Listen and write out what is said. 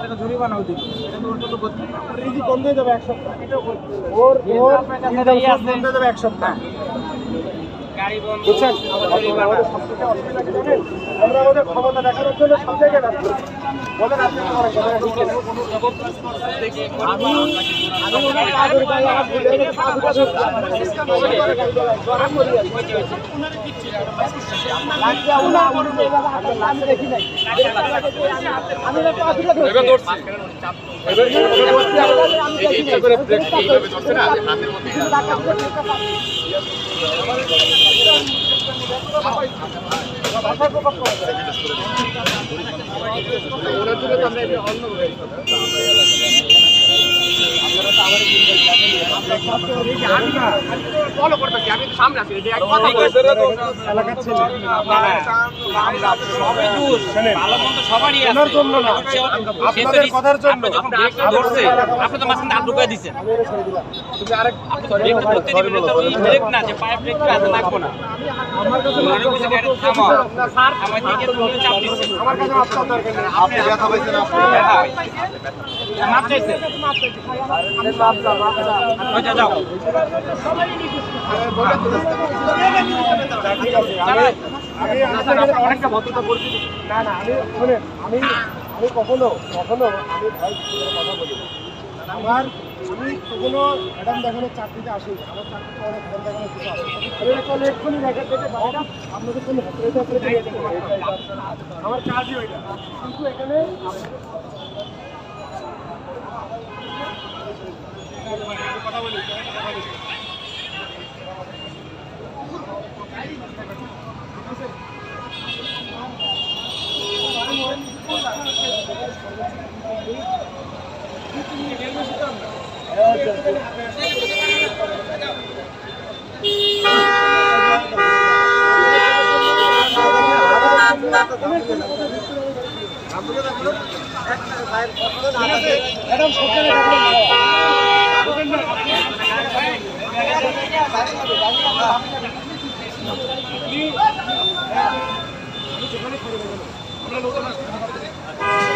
টাকা জরিমানাও দিব। এটা তো ওর জন্য করতে রিজি বন্ধ হয়ে যাবে এক সপ্তাহ। ওর বন্ধ হয়ে যাবে এক সপ্তাহ। গাড়ি বন্ধ বুঝছেন? আমাদের সবথেকে অসুবিধা কি জানেন? আমরা আমাদের ক্ষমতা দেখানোর জন্য সব জায়গায় ব্যস্ত। বলেন আপনি কি করেন? আমি ওনার কাজের গায়ে আমার বুঝে কাজ আমি দেখি নাই। আমি এবার ধরছি। আপনাদের কথার জন্য আপনি তো মাঝখানে আট ঢুকাই দিচ্ছেন। না যে পাইপ ব্রেক লাগবো না। আমার কাছে চাপ দিচ্ছে। আমার কাছে আপনার দরকার নেই। আপনি ব্যথা পাইছেন, আপনি মাপ চাইছে। যাও আমি অনেকটা ভদ্রতা করছি না না আমি শুনেন আমি কখনো আমি ভয় কথা বলি আমি কখনো ম্যাডাম দেখানোর চাকরিতে আসি আমার চাকরিতে অনেক ম্যাডাম দেখানোর কিছু আছে আমি এক্ষুনি রেখে পেতে আপনাদের কোনো আমার কাজই ওইটা কিন্তু এখানে কথা বলি আমরা